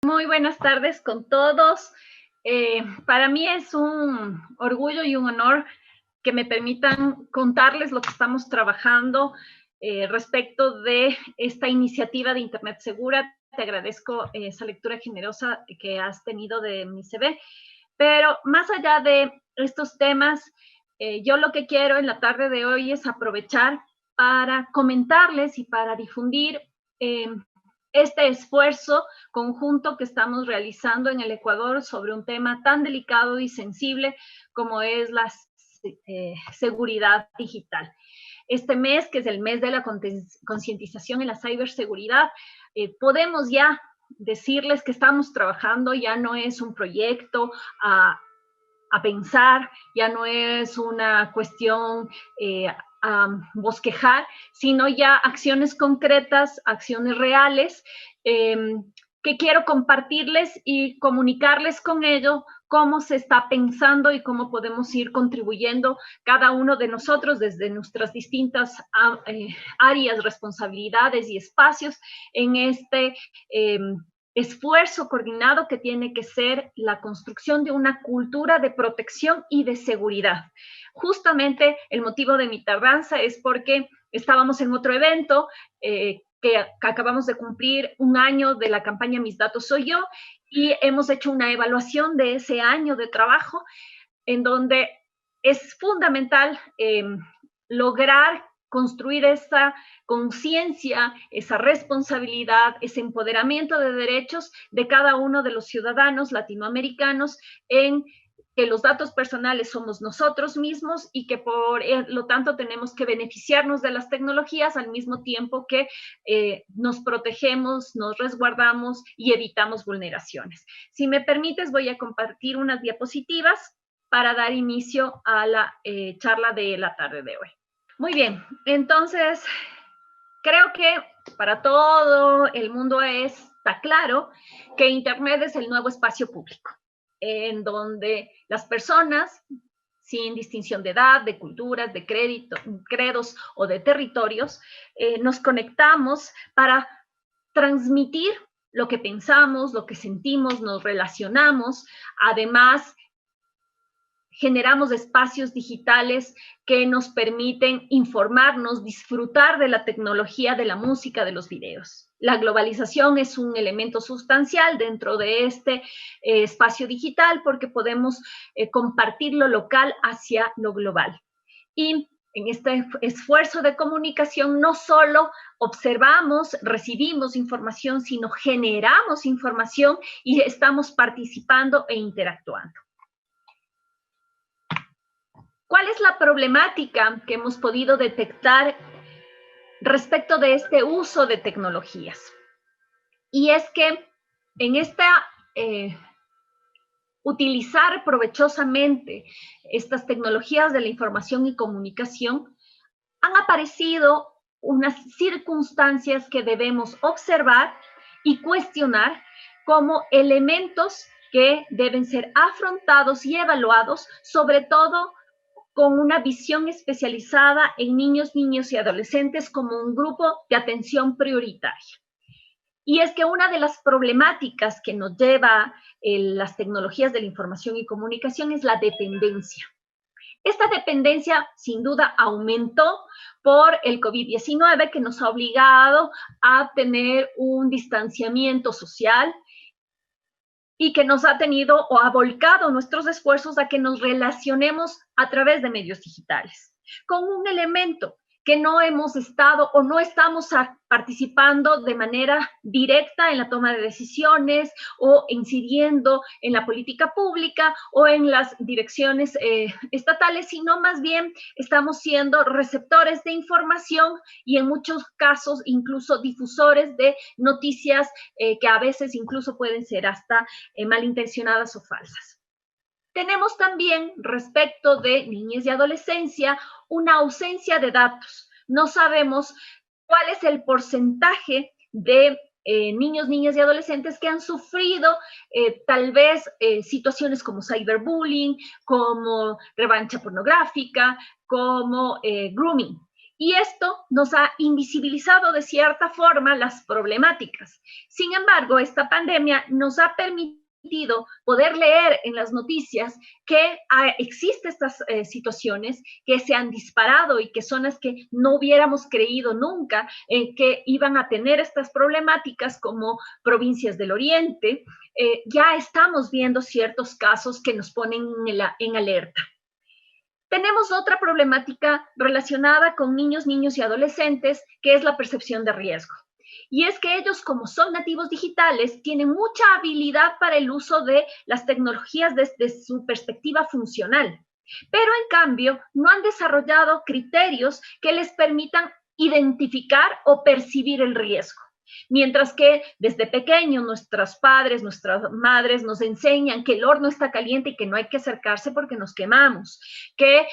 Muy buenas tardes con todos. Para mí es un orgullo y un honor que me permitan contarles lo que estamos trabajando respecto de esta iniciativa de Internet Segura. Te agradezco esa lectura generosa que has tenido de mi CV. Pero más allá de estos temas, yo lo que quiero en la tarde de hoy es aprovechar para comentarles y para difundir este esfuerzo conjunto que estamos realizando en el Ecuador sobre un tema tan delicado y sensible como es la seguridad digital. Este mes, que es el mes de la concientización en la ciberseguridad, podemos ya decirles que estamos trabajando, ya no es un proyecto a pensar, ya no es una cuestión a bosquejar, sino ya acciones concretas, acciones reales, que quiero compartirles y comunicarles con ello cómo se está pensando y cómo podemos ir contribuyendo cada uno de nosotros desde nuestras distintas áreas, responsabilidades y espacios en este esfuerzo coordinado que tiene que ser la construcción de una cultura de protección y de seguridad. Justamente el motivo de mi tardanza es porque estábamos en otro evento que acabamos de cumplir un año de la campaña Mis Datos Soy Yo, y hemos hecho una evaluación de ese año de trabajo en donde es fundamental lograr construir esa conciencia, esa responsabilidad, ese empoderamiento de derechos de cada uno de los ciudadanos latinoamericanos en que los datos personales somos nosotros mismos y que por lo tanto tenemos que beneficiarnos de las tecnologías al mismo tiempo que nos protegemos, nos resguardamos y evitamos vulneraciones. Si me permites, voy a compartir unas diapositivas para dar inicio a la charla de la tarde de hoy. Muy bien, entonces creo que para todo el mundo está claro que Internet es el nuevo espacio público, en donde las personas, sin distinción de edad, de culturas, de credos o de territorios, nos conectamos para transmitir lo que pensamos, lo que sentimos, nos relacionamos. Además, generamos espacios digitales que nos permiten informarnos, disfrutar de la tecnología, de la música, de los videos. La globalización es un elemento sustancial dentro de este espacio digital porque podemos compartir lo local hacia lo global. Y en este esfuerzo de comunicación no solo observamos, recibimos información, sino generamos información y estamos participando e interactuando. ¿Cuál es la problemática que hemos podido detectar respecto de este uso de tecnologías? Y es que en utilizar provechosamente estas tecnologías de la información y comunicación, han aparecido unas circunstancias que debemos observar y cuestionar como elementos que deben ser afrontados y evaluados, sobre todo con una visión especializada en niños, niñas y adolescentes como un grupo de atención prioritaria. Y es que una de las problemáticas que nos lleva las tecnologías de la información y comunicación es la dependencia. Esta dependencia, sin duda, aumentó por el COVID-19, que nos ha obligado a tener un distanciamiento social y que nos ha tenido o ha volcado nuestros esfuerzos a que nos relacionemos a través de medios digitales, con un elemento que no hemos estado o no estamos participando de manera directa en la toma de decisiones o incidiendo en la política pública o en las direcciones estatales, sino más bien estamos siendo receptores de información y en muchos casos incluso difusores de noticias que a veces incluso pueden ser hasta malintencionadas o falsas. Tenemos también, respecto de niñez y adolescencia, una ausencia de datos. No sabemos cuál es el porcentaje de niños, niñas y adolescentes que han sufrido tal vez situaciones como cyberbullying, como revancha pornográfica, como grooming. Y esto nos ha invisibilizado de cierta forma las problemáticas. Sin embargo, esta pandemia nos ha permitido poder leer en las noticias que existen estas situaciones que se han disparado y que son las que no hubiéramos creído nunca que iban a tener estas problemáticas, como provincias del Oriente. Ya estamos viendo ciertos casos que nos ponen en alerta. Tenemos otra problemática relacionada con niños y adolescentes, que es la percepción de riesgo. Y es que ellos, como son nativos digitales, tienen mucha habilidad para el uso de las tecnologías desde su perspectiva funcional. Pero en cambio, no han desarrollado criterios que les permitan identificar o percibir el riesgo. Mientras que desde pequeños nuestros padres, nuestras madres nos enseñan que el horno está caliente y que no hay que acercarse porque nos quemamos, que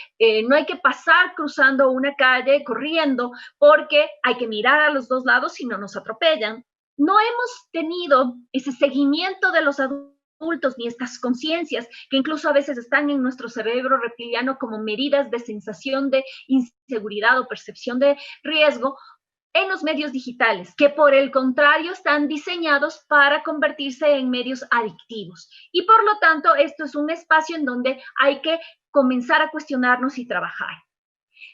no hay que pasar cruzando una calle corriendo porque hay que mirar a los dos lados si no nos atropellan. No hemos tenido ese seguimiento de los adultos ni estas conciencias que incluso a veces están en nuestro cerebro reptiliano como medidas de sensación de inseguridad o percepción de riesgo, en los medios digitales, que por el contrario están diseñados para convertirse en medios adictivos. Y por lo tanto, esto es un espacio en donde hay que comenzar a cuestionarnos y trabajar.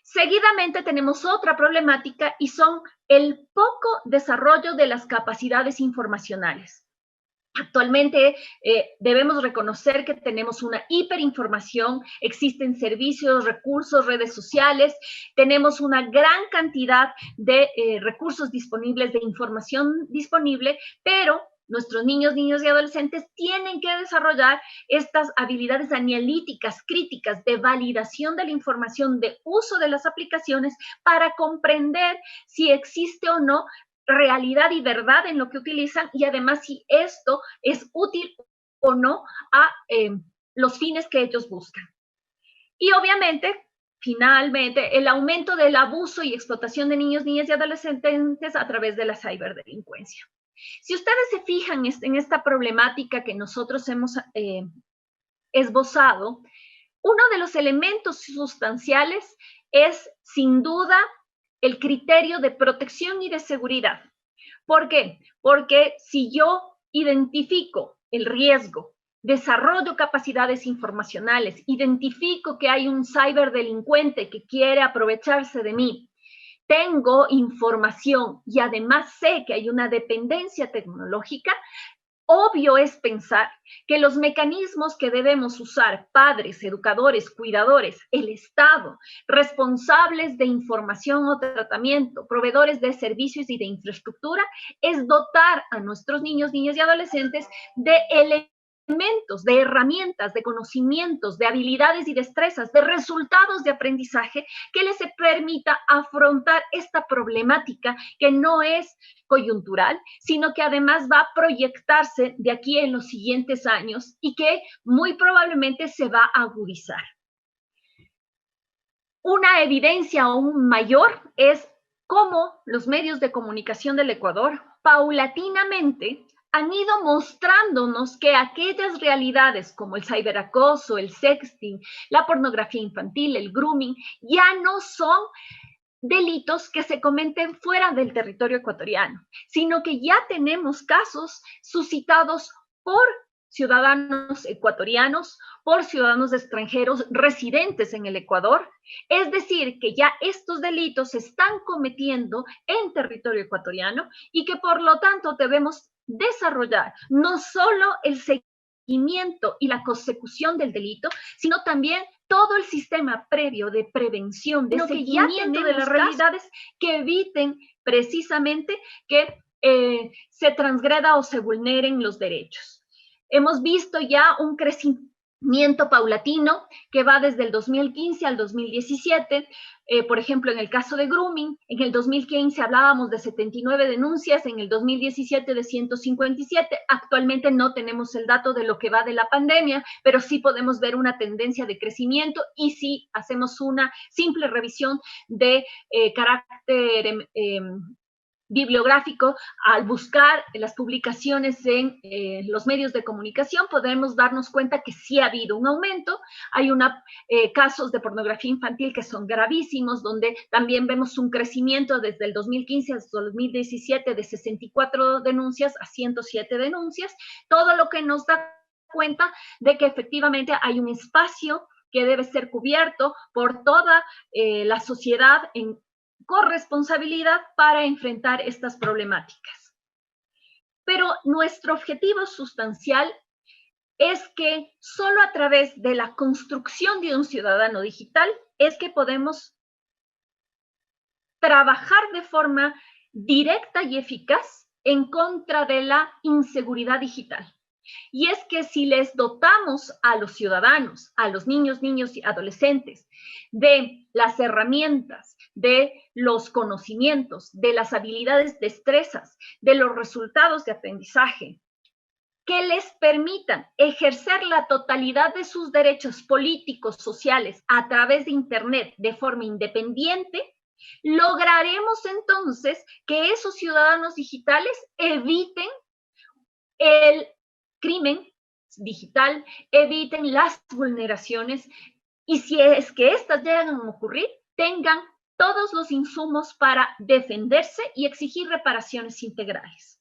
Seguidamente tenemos otra problemática y son el poco desarrollo de las capacidades informacionales. Actualmente debemos reconocer que tenemos una hiperinformación, existen servicios, recursos, redes sociales, tenemos una gran cantidad de recursos disponibles, de información disponible, pero nuestros niños y adolescentes tienen que desarrollar estas habilidades analíticas, críticas, de validación de la información, de uso de las aplicaciones para comprender si existe o no realidad y verdad en lo que utilizan y además si esto es útil o no a los fines que ellos buscan. Y obviamente, finalmente, el aumento del abuso y explotación de niños, niñas y adolescentes a través de la ciberdelincuencia. Si ustedes se fijan en esta problemática que nosotros hemos esbozado, uno de los elementos sustanciales es, sin duda, el criterio de protección y de seguridad. ¿Por qué? Porque si yo identifico el riesgo, desarrollo capacidades informacionales, identifico que hay un ciberdelincuente que quiere aprovecharse de mí, tengo información y además sé que hay una dependencia tecnológica, obvio es pensar que los mecanismos que debemos usar, padres, educadores, cuidadores, el Estado, responsables de información o tratamiento, proveedores de servicios y de infraestructura, es dotar a nuestros niños, niñas y adolescentes de elementos, de herramientas, de conocimientos, de habilidades y destrezas, de resultados de aprendizaje que les permita afrontar esta problemática que no es coyuntural, sino que además va a proyectarse de aquí en los siguientes años y que muy probablemente se va a agudizar. Una evidencia aún mayor es cómo los medios de comunicación del Ecuador paulatinamente han ido mostrándonos que aquellas realidades como el ciberacoso, el sexting, la pornografía infantil, el grooming, ya no son delitos que se cometen fuera del territorio ecuatoriano, sino que ya tenemos casos suscitados por ciudadanos ecuatorianos, por ciudadanos extranjeros residentes en el Ecuador. Es decir, que ya estos delitos se están cometiendo en territorio ecuatoriano y que por lo tanto debemos desarrollar no solo el seguimiento y la consecución del delito, sino también todo el sistema previo de prevención, de seguimiento de las realidades que eviten precisamente que se transgreda o se vulneren los derechos. Hemos visto ya un crecimiento paulatino que va desde el 2015 al 2017. Por ejemplo, en el caso de grooming, en el 2015 hablábamos de 79 denuncias, en el 2017 de 157. Actualmente no tenemos el dato de lo que va de la pandemia, pero sí podemos ver una tendencia de crecimiento y si hacemos una simple revisión de carácter bibliográfico, al buscar las publicaciones en los medios de comunicación, podemos darnos cuenta que sí ha habido un aumento. Hay casos de pornografía infantil que son gravísimos, donde también vemos un crecimiento desde el 2015 hasta el 2017 de 64 denuncias a 107 denuncias, todo lo que nos da cuenta de que efectivamente hay un espacio que debe ser cubierto por toda la sociedad en corresponsabilidad para enfrentar estas problemáticas. Pero nuestro objetivo sustancial es que solo a través de la construcción de un ciudadano digital es que podemos trabajar de forma directa y eficaz en contra de la inseguridad digital. Y es que si les dotamos a los ciudadanos, a los niños y adolescentes, de las herramientas, de los conocimientos, de las habilidades, destrezas, de los resultados de aprendizaje, que les permitan ejercer la totalidad de sus derechos políticos, sociales, a través de Internet de forma independiente, lograremos entonces que esos ciudadanos digitales eviten el crimen digital, eviten las vulneraciones y si es que estas llegan a ocurrir, tengan todos los insumos para defenderse y exigir reparaciones integrales.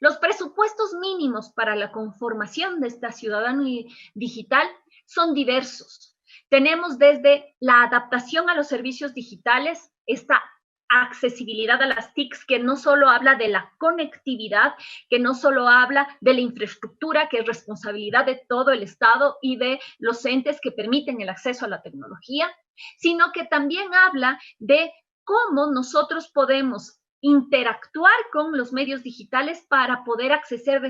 Los presupuestos mínimos para la conformación de esta ciudadanía digital son diversos. Tenemos desde la adaptación a los servicios digitales, esta accesibilidad a las TICs, que no solo habla de la conectividad, que no solo habla de la infraestructura, que es responsabilidad de todo el Estado y de los entes que permiten el acceso a la tecnología, sino que también habla de cómo nosotros podemos interactuar con los medios digitales para poder accesar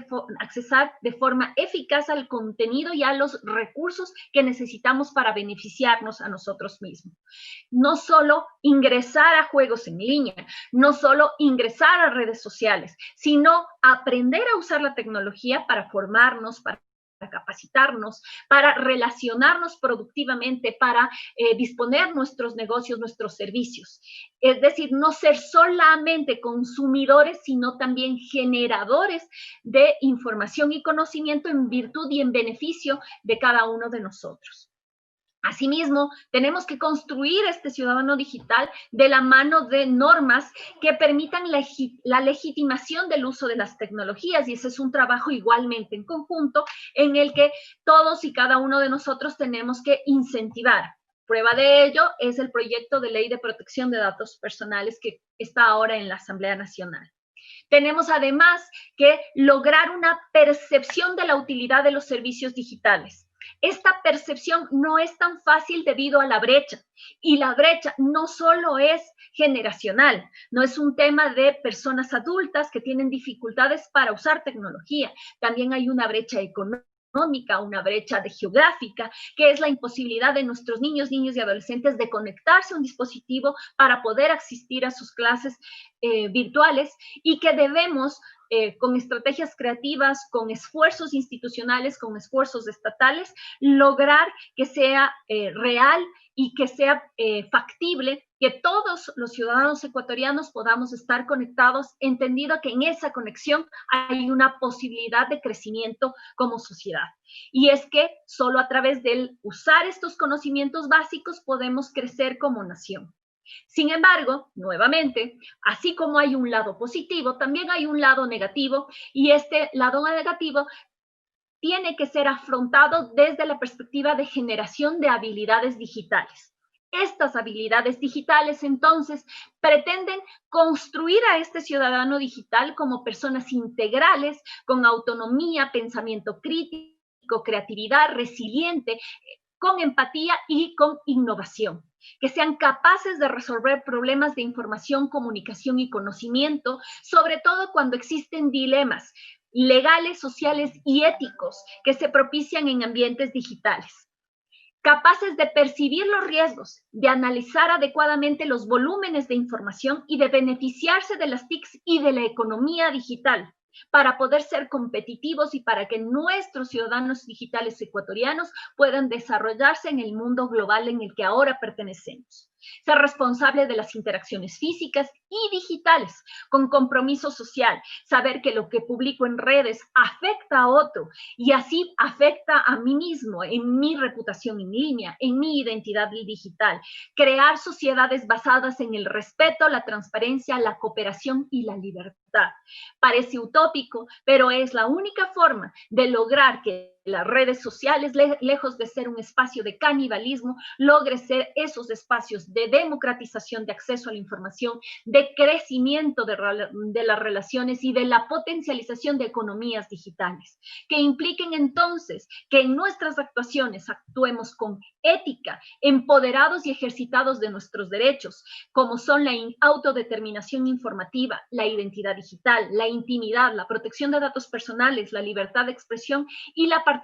de forma eficaz al contenido y a los recursos que necesitamos para beneficiarnos a nosotros mismos. No solo ingresar a juegos en línea, no solo ingresar a redes sociales, sino aprender a usar la tecnología para formarnos, para capacitarnos, para relacionarnos productivamente, para disponer nuestros negocios, nuestros servicios. Es decir, no ser solamente consumidores, sino también generadores de información y conocimiento en virtud y en beneficio de cada uno de nosotros. Asimismo, tenemos que construir este ciudadano digital de la mano de normas que permitan la legitimación del uso de las tecnologías, y ese es un trabajo igualmente en conjunto en el que todos y cada uno de nosotros tenemos que incentivar. Prueba de ello es el proyecto de ley de protección de datos personales que está ahora en la Asamblea Nacional. Tenemos además que lograr una percepción de la utilidad de los servicios digitales. Esta percepción no es tan fácil debido a la brecha, y la brecha no solo es generacional, no es un tema de personas adultas que tienen dificultades para usar tecnología, también hay una brecha económica, una brecha geográfica, que es la imposibilidad de nuestros niños y adolescentes de conectarse a un dispositivo para poder asistir a sus clases virtuales, y que debemos con estrategias creativas, con esfuerzos institucionales, con esfuerzos estatales, lograr que sea real y que sea factible, que todos los ciudadanos ecuatorianos podamos estar conectados, entendido que en esa conexión hay una posibilidad de crecimiento como sociedad. Y es que solo a través del usar estos conocimientos básicos podemos crecer como nación. Sin embargo, nuevamente, así como hay un lado positivo, también hay un lado negativo, y este lado negativo tiene que ser afrontado desde la perspectiva de generación de habilidades digitales. Estas habilidades digitales, entonces, pretenden construir a este ciudadano digital como personas integrales, con autonomía, pensamiento crítico, creatividad, resiliente, con empatía y con innovación, que sean capaces de resolver problemas de información, comunicación y conocimiento, sobre todo cuando existen dilemas legales, sociales y éticos que se propician en ambientes digitales. Capaces de percibir los riesgos, de analizar adecuadamente los volúmenes de información y de beneficiarse de las TICs y de la economía digital, para poder ser competitivos y para que nuestros ciudadanos digitales ecuatorianos puedan desarrollarse en el mundo global en el que ahora pertenecemos. Ser responsable de las interacciones físicas y digitales, con compromiso social, saber que lo que publico en redes afecta a otro y así afecta a mí mismo, en mi reputación en línea, en mi identidad digital. Crear sociedades basadas en el respeto, la transparencia, la cooperación y la libertad. Parece utópico, pero es la única forma de lograr que las redes sociales, lejos de ser un espacio de canibalismo, logre ser esos espacios de democratización de acceso a la información, de crecimiento de las relaciones y de la potencialización de economías digitales, que impliquen entonces que en nuestras actuaciones actuemos con ética, empoderados y ejercitados de nuestros derechos, como son la autodeterminación informativa, la identidad digital, la intimidad, la protección de datos personales, la libertad de expresión y la participación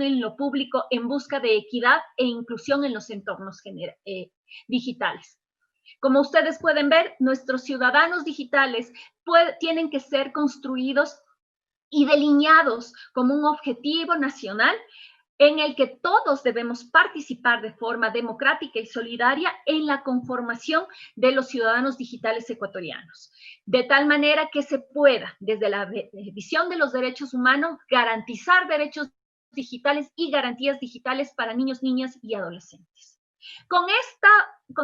en lo público en busca de equidad e inclusión en los entornos digitales. Como ustedes pueden ver, nuestros ciudadanos digitales tienen que ser construidos y delineados como un objetivo nacional en el que todos debemos participar de forma democrática y solidaria en la conformación de los ciudadanos digitales ecuatorianos, de tal manera que se pueda, desde la visión de los derechos humanos, garantizar derechos digitales y garantías digitales para niños, niñas y adolescentes. Con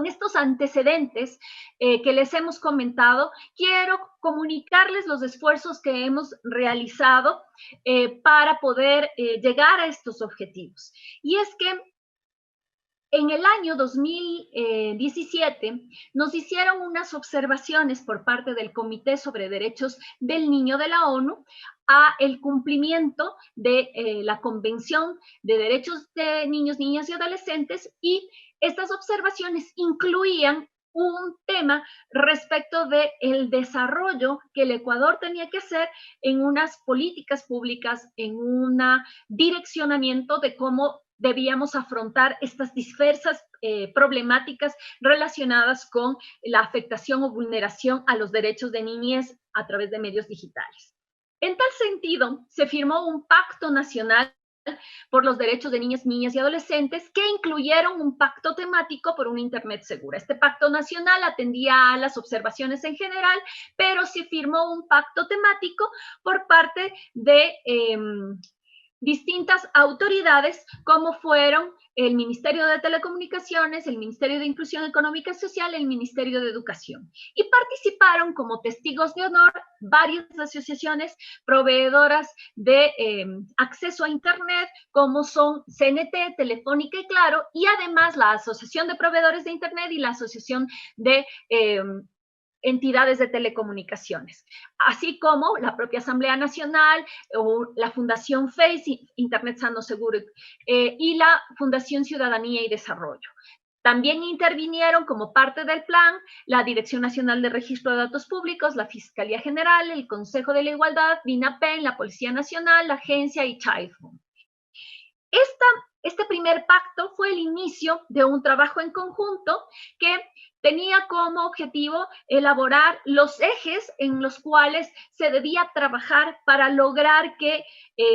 estos antecedentes que les hemos comentado, quiero comunicarles los esfuerzos que hemos realizado para poder llegar a estos objetivos. Y es que en el año 2017 nos hicieron unas observaciones por parte del Comité sobre Derechos del Niño de la ONU a el cumplimiento de la Convención de Derechos de Niños, Niñas y Adolescentes, y estas observaciones incluían un tema respecto del desarrollo que el Ecuador tenía que hacer en unas políticas públicas, en un direccionamiento de cómo debíamos afrontar estas diversas problemáticas relacionadas con la afectación o vulneración a los derechos de niñez a través de medios digitales. En tal sentido, se firmó un pacto nacional por los derechos de niñas, niñas y adolescentes que incluyeron un pacto temático por una Internet segura. Este pacto nacional atendía a las observaciones en general, pero se firmó un pacto temático por parte de distintas autoridades, como fueron el Ministerio de Telecomunicaciones, el Ministerio de Inclusión Económica y Social, el Ministerio de Educación. Y participaron como testigos de honor varias asociaciones proveedoras de acceso a Internet, como son CNT, Telefónica y Claro, y además la Asociación de Proveedores de Internet y la Asociación de entidades de telecomunicaciones, así como la propia Asamblea Nacional o la Fundación FACE, Internet Sano Seguro, y la Fundación Ciudadanía y Desarrollo. También intervinieron como parte del plan la Dirección Nacional de Registro de Datos Públicos, la Fiscalía General, el Consejo de la Igualdad, DINAPEN, la Policía Nacional, la Agencia y Child Fund. Este primer pacto fue el inicio de un trabajo en conjunto que tenía como objetivo elaborar los ejes en los cuales se debía trabajar para lograr que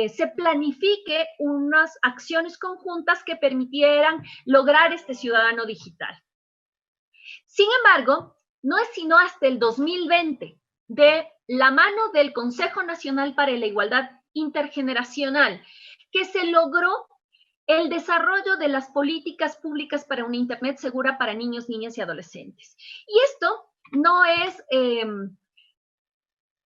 se planifique unas acciones conjuntas que permitieran lograr este ciudadano digital. Sin embargo, no es sino hasta el 2020, de la mano del Consejo Nacional para la Igualdad Intergeneracional, que se logró el desarrollo de las políticas públicas para una Internet segura para niños, niñas y adolescentes. Y esto no es,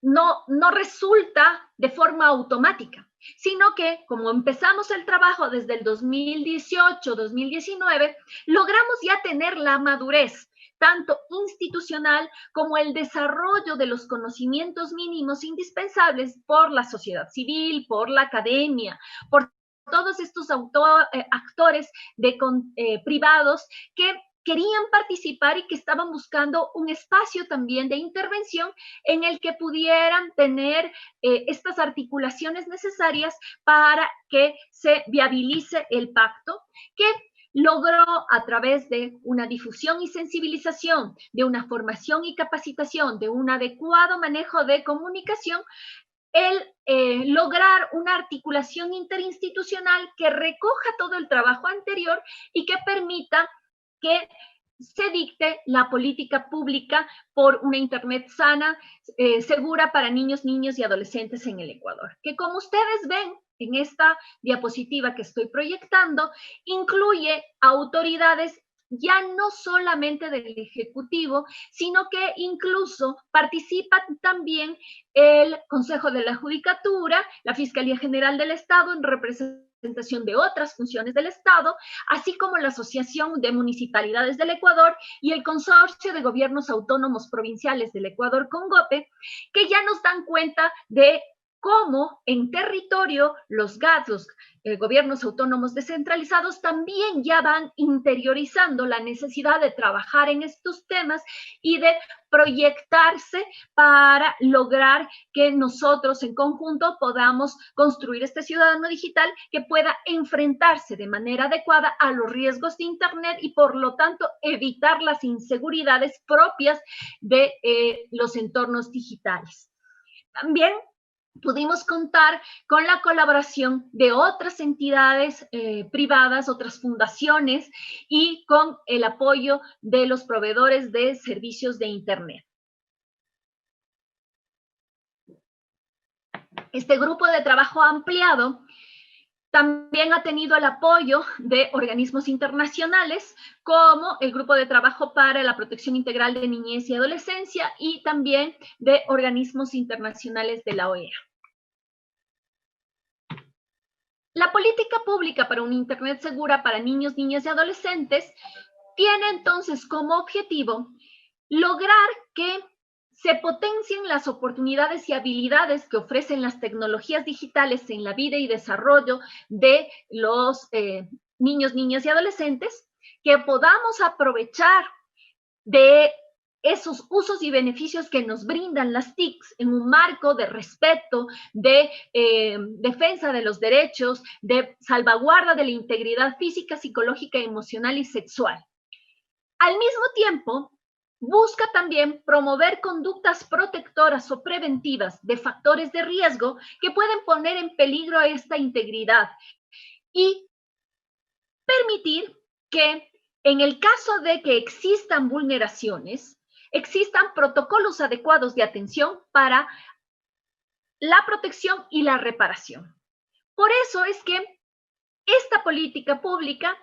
no resulta de forma automática, sino que como empezamos el trabajo desde el 2018, 2019, logramos ya tener la madurez tanto institucional como el desarrollo de los conocimientos mínimos indispensables por la sociedad civil, por la academia, por todos estos actores privados que querían participar y que estaban buscando un espacio también de intervención en el que pudieran tener estas articulaciones necesarias para que se viabilice el pacto, que logró a través de una difusión y sensibilización, de una formación y capacitación, de un adecuado manejo de comunicación, el lograr una articulación interinstitucional que recoja todo el trabajo anterior y que permita que se dicte la política pública por una Internet sana, segura para niños, niñas y adolescentes en el Ecuador. Que como ustedes ven en esta diapositiva que estoy proyectando, incluye autoridades ya no solamente del Ejecutivo, sino que incluso participa también el Consejo de la Judicatura, la Fiscalía General del Estado en representación de otras funciones del Estado, así como la Asociación de Municipalidades del Ecuador y el Consorcio de Gobiernos Autónomos Provinciales del Ecuador, CONGOPE, que ya nos dan cuenta de cómo en territorio los GATS, los gobiernos autónomos descentralizados, también ya van interiorizando la necesidad de trabajar en estos temas y de proyectarse para lograr que nosotros en conjunto podamos construir este ciudadano digital que pueda enfrentarse de manera adecuada a los riesgos de Internet y por lo tanto evitar las inseguridades propias de los entornos digitales. También pudimos contar con la colaboración de otras entidades privadas, otras fundaciones y con el apoyo de los proveedores de servicios de Internet. Este grupo de trabajo ampliado también ha tenido el apoyo de organismos internacionales como el Grupo de Trabajo para la Protección Integral de Niñez y Adolescencia y también de organismos internacionales de la OEA. La política pública para una Internet segura para niños, niñas y adolescentes tiene entonces como objetivo lograr que se potencien las oportunidades y habilidades que ofrecen las tecnologías digitales en la vida y desarrollo de los niños, niñas y adolescentes, que podamos aprovechar de esos usos y beneficios que nos brindan las TICs en un marco de respeto, de defensa de los derechos, de salvaguarda de la integridad física, psicológica, emocional y sexual. Al mismo tiempo, busca también promover conductas protectoras o preventivas de factores de riesgo que pueden poner en peligro esta integridad y permitir que en el caso de que existan vulneraciones, existan protocolos adecuados de atención para la protección y la reparación. Por eso es que esta política pública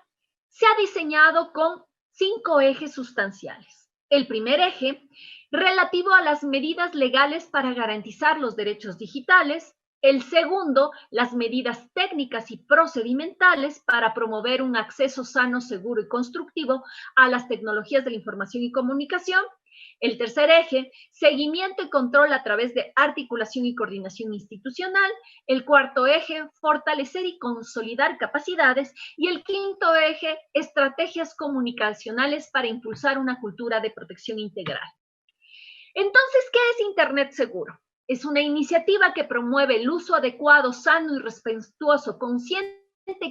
se ha diseñado con 5 ejes sustanciales. El primer eje, relativo a las medidas legales para garantizar los derechos digitales. El segundo, las medidas técnicas y procedimentales para promover un acceso sano, seguro y constructivo a las tecnologías de la información y comunicación. El tercer eje, seguimiento y control a través de articulación y coordinación institucional. El cuarto eje, fortalecer y consolidar capacidades. Y el quinto eje, estrategias comunicacionales para impulsar una cultura de protección integral. Entonces, ¿qué es Internet seguro? Es una iniciativa que promueve el uso adecuado, sano y respetuoso, consciente,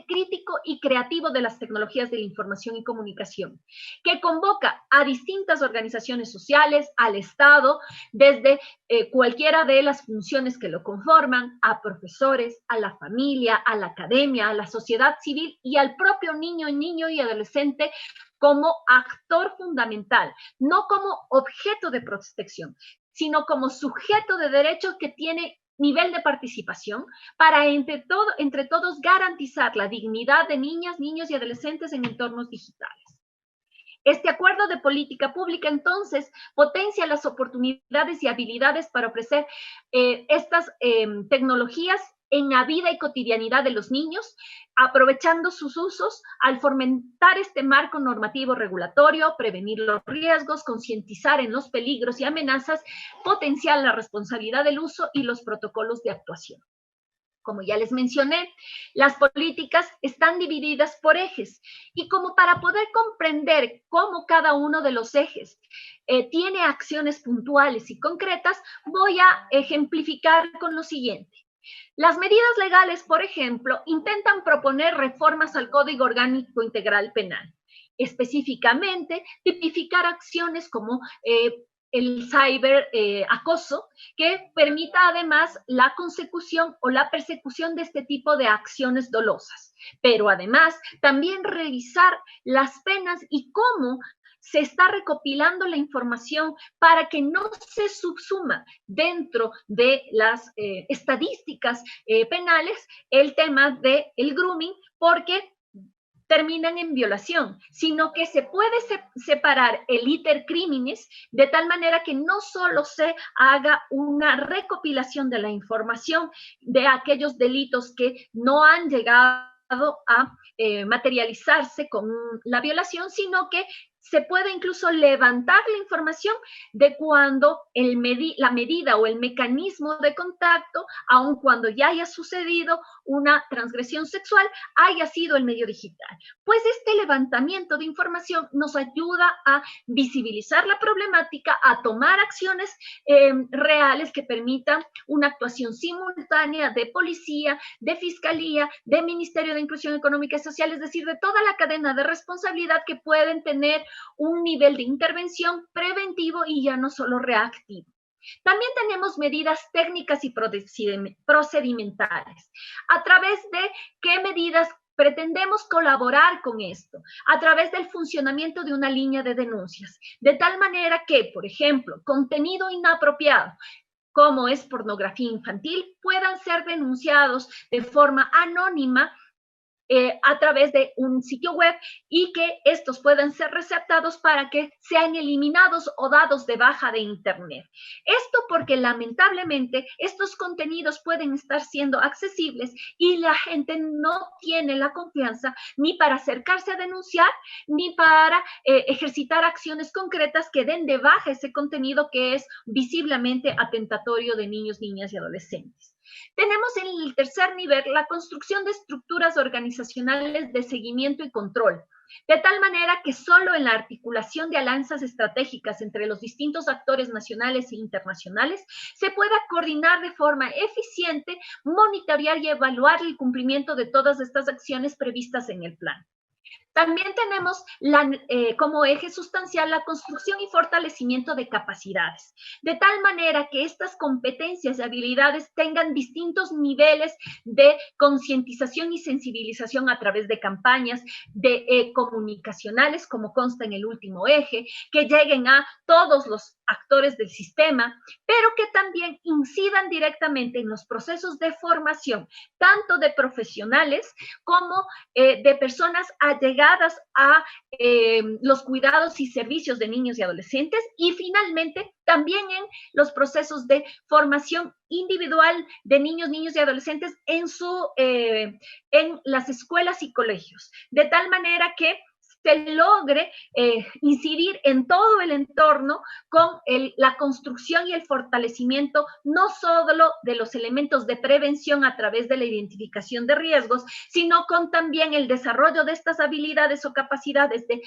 crítico y creativo de las tecnologías de la información y comunicación, que convoca a distintas organizaciones sociales, al Estado, desde cualquiera de las funciones que lo conforman, a profesores, a la familia, a la academia, a la sociedad civil y al propio niño y adolescente como actor fundamental, no como objeto de protección, sino como sujeto de derecho que tiene nivel de participación para entre todos garantizar la dignidad de niñas, niños y adolescentes en entornos digitales. Este acuerdo de política pública, entonces, potencia las oportunidades y habilidades para ofrecer estas tecnologías en la vida y cotidianidad de los niños, aprovechando sus usos al fomentar este marco normativo regulatorio, prevenir los riesgos, concientizar en los peligros y amenazas, potenciar la responsabilidad del uso y los protocolos de actuación. Como ya les mencioné, las políticas están divididas por ejes y como para poder comprender cómo cada uno de los ejes tiene acciones puntuales y concretas, voy a ejemplificar con lo siguiente. Las medidas legales, por ejemplo, intentan proponer reformas al Código Orgánico Integral Penal. Específicamente, tipificar acciones como el ciberacoso, que permita además la consecución o la persecución de este tipo de acciones dolosas. Pero además, también revisar las penas y cómo se está recopilando la información para que no se subsuma dentro de las estadísticas penales el tema del grooming, porque terminan en violación, sino que se puede separar el iter criminis de tal manera que no solo se haga una recopilación de la información de aquellos delitos que no han llegado a materializarse con la violación, sino que se puede incluso levantar la información de cuando la medida o el mecanismo de contacto, aun cuando ya haya sucedido una transgresión sexual, haya sido el medio digital. Pues este levantamiento de información nos ayuda a visibilizar la problemática, a tomar acciones reales que permitan una actuación simultánea de policía, de fiscalía, de Ministerio de Inclusión Económica y Social, es decir, de toda la cadena de responsabilidad que pueden tener un nivel de intervención preventivo y ya no solo reactivo. También tenemos medidas técnicas y procedimentales. ¿A través de qué medidas pretendemos colaborar con esto? A través del funcionamiento de una línea de denuncias, de tal manera que, por ejemplo, contenido inapropiado, como es pornografía infantil, puedan ser denunciados de forma anónima a través de un sitio web y que estos puedan ser receptados para que sean eliminados o dados de baja de Internet. Esto porque lamentablemente estos contenidos pueden estar siendo accesibles y la gente no tiene la confianza ni para acercarse a denunciar ni para ejercitar acciones concretas que den de baja ese contenido que es visiblemente atentatorio de niños, niñas y adolescentes. Tenemos en el tercer nivel la construcción de estructuras organizacionales de seguimiento y control, de tal manera que solo en la articulación de alianzas estratégicas entre los distintos actores nacionales e internacionales se pueda coordinar de forma eficiente, monitorear y evaluar el cumplimiento de todas estas acciones previstas en el plan. También tenemos como eje sustancial la construcción y fortalecimiento de capacidades, de tal manera que estas competencias y habilidades tengan distintos niveles de concientización y sensibilización a través de campañas comunicacionales, como consta en el último eje, que lleguen a todos los actores del sistema, pero que también incidan directamente en los procesos de formación, tanto de profesionales como de personas allegadas a los cuidados y servicios de niños y adolescentes, y finalmente también en los procesos de formación individual de niños, niños y adolescentes en las escuelas y colegios, de tal manera que se logre incidir en todo el entorno con la construcción y el fortalecimiento no solo de los elementos de prevención a través de la identificación de riesgos, sino con también el desarrollo de estas habilidades o capacidades de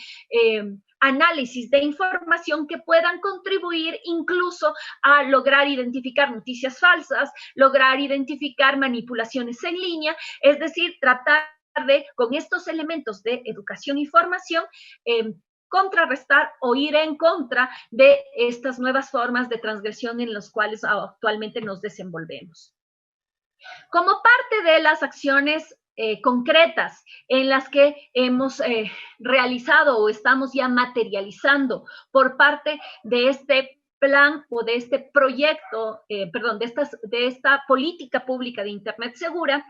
análisis de información que puedan contribuir incluso a lograr identificar noticias falsas, lograr identificar manipulaciones en línea, es decir, tratar de, con estos elementos de educación y formación, contrarrestar o ir en contra de estas nuevas formas de transgresión en las cuales actualmente nos desenvolvemos. Como parte de las acciones concretas en las que hemos realizado o estamos ya materializando por parte de este plan o de este proyecto, de esta política pública de Internet segura,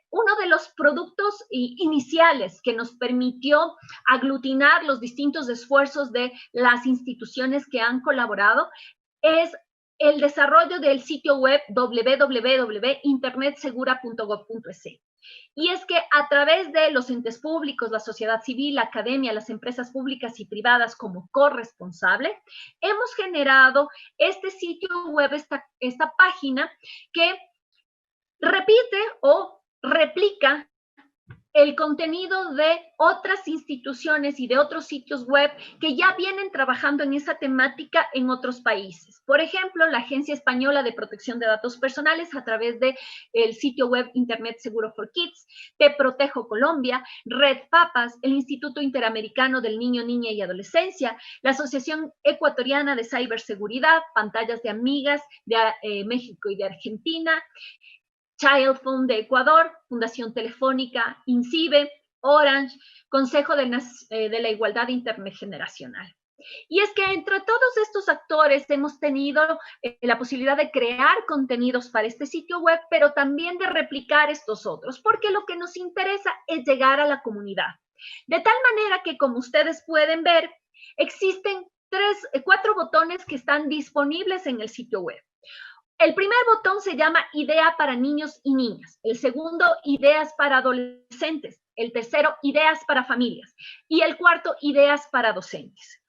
uno de los productos iniciales que nos permitió aglutinar los distintos esfuerzos de las instituciones que han colaborado es el desarrollo del sitio web www.internetsegura.gov.es. Y es que a través de los entes públicos, la sociedad civil, la academia, las empresas públicas y privadas como corresponsable, hemos generado este sitio web, esta página que repite o replica el contenido de otras instituciones y de otros sitios web que ya vienen trabajando en esa temática en otros países. Por ejemplo, la Agencia Española de Protección de Datos Personales a través del sitio web Internet Seguro for Kids, Te Protejo Colombia, Red Papas, el Instituto Interamericano del Niño, Niña y Adolescencia, la Asociación Ecuatoriana de Ciberseguridad, Pantallas de Amigas de México y de Argentina, Child Fund de Ecuador, Fundación Telefónica, INCIBE, Orange, Consejo de la Igualdad Intergeneracional. Y es que entre todos estos actores hemos tenido la posibilidad de crear contenidos para este sitio web, pero también de replicar estos otros, porque lo que nos interesa es llegar a la comunidad. De tal manera que, como ustedes pueden ver, existen 4 botones que están disponibles en el sitio web. El primer botón se llama Idea para niños y niñas. El segundo, Ideas para adolescentes. El tercero, Ideas para familias. Y el cuarto, Ideas para docentes.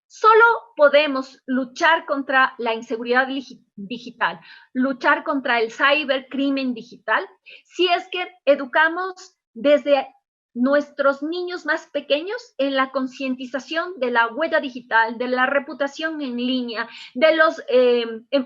Solo podemos luchar contra la inseguridad digital, luchar contra el cibercrimen digital, si es que educamos desde nuestros niños más pequeños en la concientización de la huella digital, de la reputación en línea, de los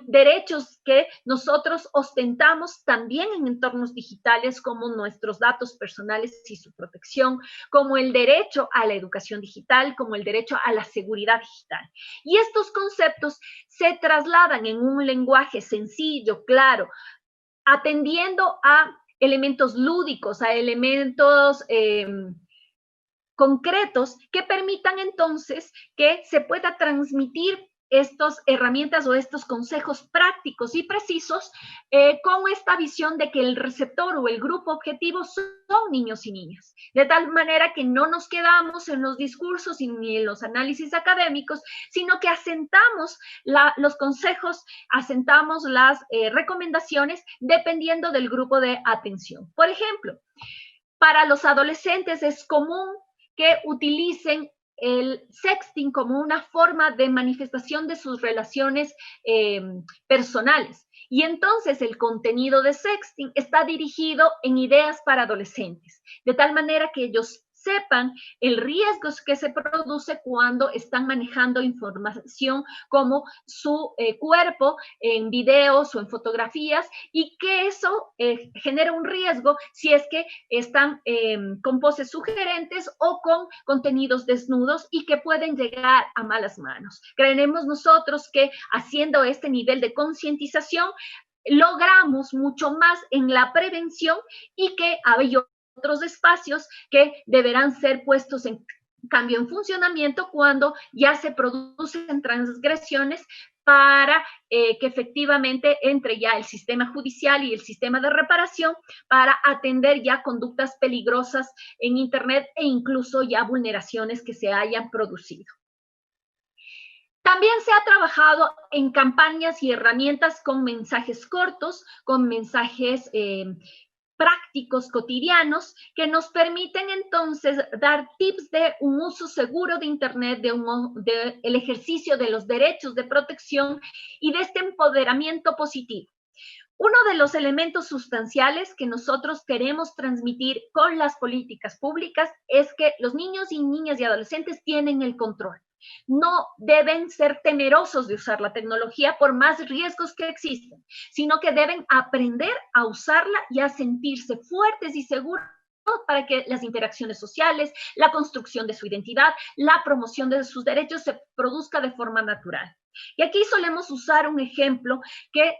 derechos que nosotros ostentamos también en entornos digitales, como nuestros datos personales y su protección, como el derecho a la educación digital, como el derecho a la seguridad digital. Y estos conceptos se trasladan en un lenguaje sencillo, claro, atendiendo a elementos lúdicos, a elementos concretos que permitan entonces que se pueda transmitir estas herramientas o estos consejos prácticos y precisos con esta visión de que el receptor o el grupo objetivo son niños y niñas. De tal manera que no nos quedamos en los discursos ni en los análisis académicos, sino que asentamos los consejos, asentamos las recomendaciones dependiendo del grupo de atención. Por ejemplo, para los adolescentes es común que utilicen el sexting como una forma de manifestación de sus relaciones personales. Y entonces el contenido de sexting está dirigido en ideas para adolescentes, de tal manera que ellos sepan el riesgo que se produce cuando están manejando información como su cuerpo en videos o en fotografías, y que eso genera un riesgo si es que están con poses sugerentes o con contenidos desnudos y que pueden llegar a malas manos. Creemos nosotros que haciendo este nivel de concientización logramos mucho más en la prevención y que hay otros espacios que deberán ser puestos en cambio en funcionamiento cuando ya se producen transgresiones para que efectivamente entre ya el sistema judicial y el sistema de reparación para atender ya conductas peligrosas en Internet e incluso ya vulneraciones que se hayan producido. También se ha trabajado en campañas y herramientas con mensajes cortos, con mensajes prácticos cotidianos que nos permiten entonces dar tips de un uso seguro de Internet, de el ejercicio de los derechos de protección y de este empoderamiento positivo. Uno de los elementos sustanciales que nosotros queremos transmitir con las políticas públicas es que los niños y niñas y adolescentes tienen el control. No deben ser temerosos de usar la tecnología por más riesgos que existen, sino que deben aprender a usarla y a sentirse fuertes y seguros para que las interacciones sociales, la construcción de su identidad, la promoción de sus derechos se produzca de forma natural. Y aquí solemos usar un ejemplo que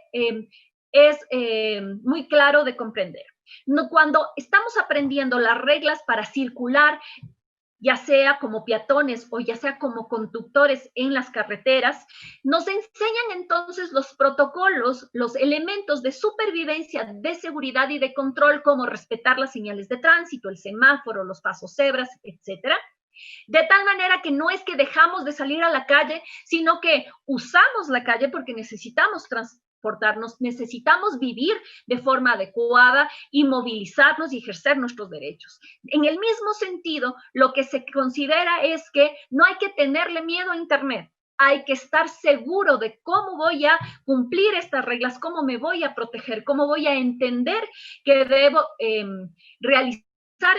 es muy claro de comprender. Cuando estamos aprendiendo las reglas para circular, ya sea como peatones o ya sea como conductores en las carreteras, nos enseñan entonces los protocolos, los elementos de supervivencia, de seguridad y de control, como respetar las señales de tránsito, el semáforo, los pasos cebras, etcétera. De tal manera que no es que dejamos de salir a la calle, sino que usamos la calle porque necesitamos transportarnos, necesitamos vivir de forma adecuada y movilizarnos y ejercer nuestros derechos. En el mismo sentido, lo que se considera es que no hay que tenerle miedo a Internet. Hay que estar seguro de cómo voy a cumplir estas reglas, cómo me voy a proteger, cómo voy a entender que debo realizar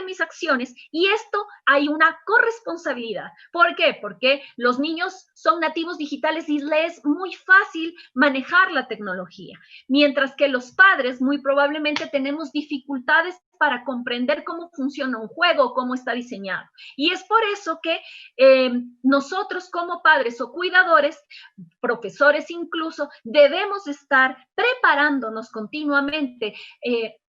mis acciones, y esto hay una corresponsabilidad. ¿Por qué? Porque los niños son nativos digitales y les es muy fácil manejar la tecnología, mientras que los padres muy probablemente tenemos dificultades para comprender cómo funciona un juego, cómo está diseñado. Y es por eso que nosotros como padres o cuidadores, profesores incluso, debemos estar preparándonos continuamente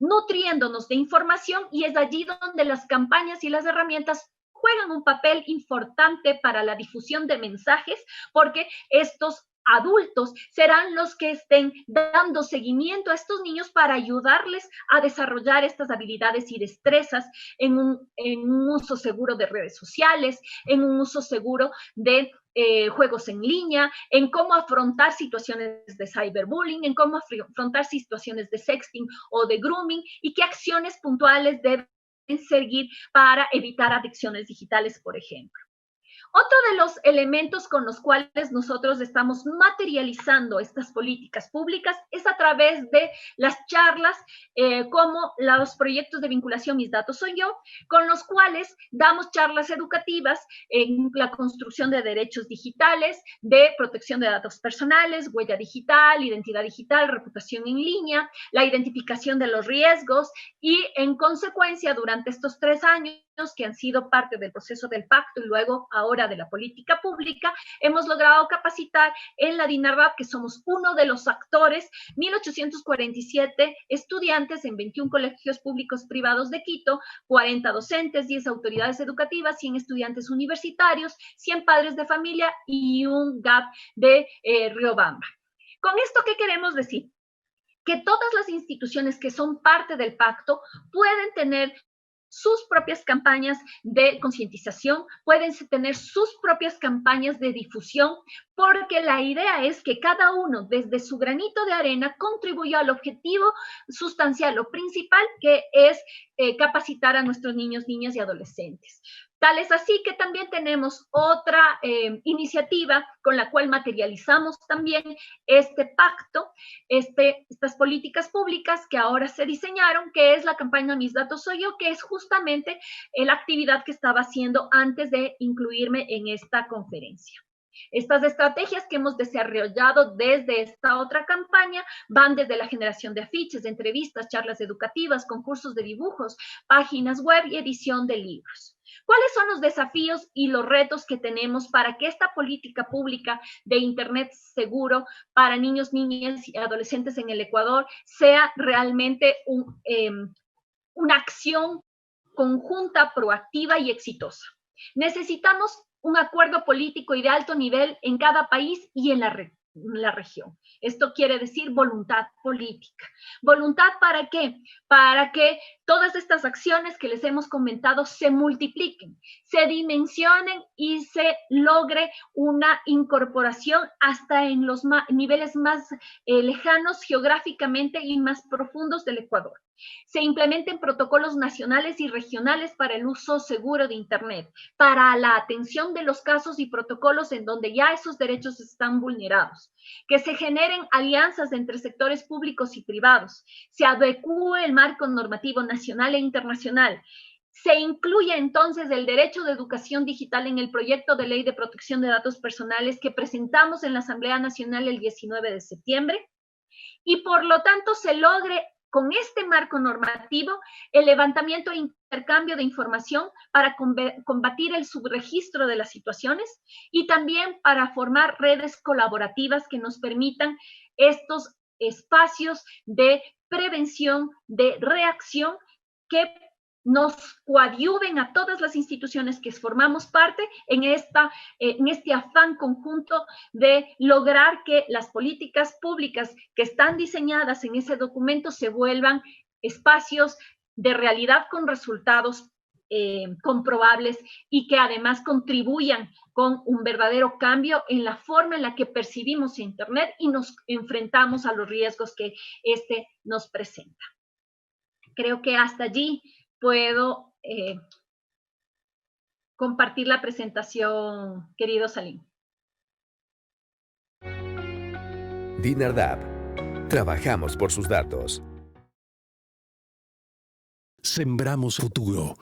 nutriéndonos de información, y es allí donde las campañas y las herramientas juegan un papel importante para la difusión de mensajes, porque estos adultos serán los que estén dando seguimiento a estos niños para ayudarles a desarrollar estas habilidades y destrezas en un uso seguro de redes sociales, en un uso seguro de juegos en línea, en cómo afrontar situaciones de cyberbullying, en cómo afrontar situaciones de sexting o de grooming, y qué acciones puntuales deben seguir para evitar adicciones digitales, por ejemplo. Otro de los elementos con los cuales nosotros estamos materializando estas políticas públicas es a través de las charlas, como los proyectos de vinculación Mis Datos Soy Yo, con los cuales damos charlas educativas en la construcción de derechos digitales, de protección de datos personales, huella digital, identidad digital, reputación en línea, la identificación de los riesgos, y en consecuencia, durante estos 3 años que han sido parte del proceso del pacto y luego ahora de la política pública, hemos logrado capacitar en la DINARDAP, que somos uno de los actores, 1,847 estudiantes en 21 colegios públicos privados de Quito, 40 docentes, 10 autoridades educativas, 100 estudiantes universitarios, 100 padres de familia y un GAP de Riobamba. ¿Con esto qué queremos decir? Que todas las instituciones que son parte del pacto pueden tener sus propias campañas de concientización, pueden tener sus propias campañas de difusión, porque la idea es que cada uno, desde su granito de arena, contribuya al objetivo sustancial o principal, que es capacitar a nuestros niños, niñas y adolescentes. Tal es así que también tenemos otra iniciativa con la cual materializamos también este pacto, estas políticas públicas que ahora se diseñaron, que es la campaña Mis Datos Soy Yo, que es justamente la actividad que estaba haciendo antes de incluirme en esta conferencia. Estas estrategias que hemos desarrollado desde esta otra campaña van desde la generación de afiches, de entrevistas, charlas educativas, concursos de dibujos, páginas web y edición de libros. ¿Cuáles son los desafíos y los retos que tenemos para que esta política pública de Internet seguro para niños, niñas y adolescentes en el Ecuador sea realmente una acción conjunta, proactiva y exitosa? Necesitamos un acuerdo político y de alto nivel en cada país y en la región. Esto quiere decir voluntad política. ¿Voluntad para qué? Para que todas estas acciones que les hemos comentado se multipliquen, se dimensionen y se logre una incorporación hasta en los niveles más lejanos geográficamente y más profundos del Ecuador. Se implementen protocolos nacionales y regionales para el uso seguro de Internet, para la atención de los casos y protocolos en donde ya esos derechos están vulnerados, que se generen alianzas entre sectores públicos y privados, se adecúe el marco normativo nacional e internacional, se incluye entonces el derecho de educación digital en el proyecto de ley de protección de datos personales que presentamos en la Asamblea Nacional el 19 de septiembre, y por lo tanto se logre con este marco normativo el levantamiento e intercambio de información para combatir el subregistro de las situaciones, y también para formar redes colaborativas que nos permitan estos espacios de prevención, de reacción, que nos coadyuven a todas las instituciones que formamos parte en este afán conjunto de lograr que las políticas públicas que están diseñadas en ese documento se vuelvan espacios de realidad con resultados comprobables, y que además contribuyan con un verdadero cambio en la forma en la que percibimos Internet y nos enfrentamos a los riesgos que nos presenta. Creo que hasta allí puedo compartir la presentación, querido Salim. DINARDAP. Trabajamos por sus datos. Sembramos futuro.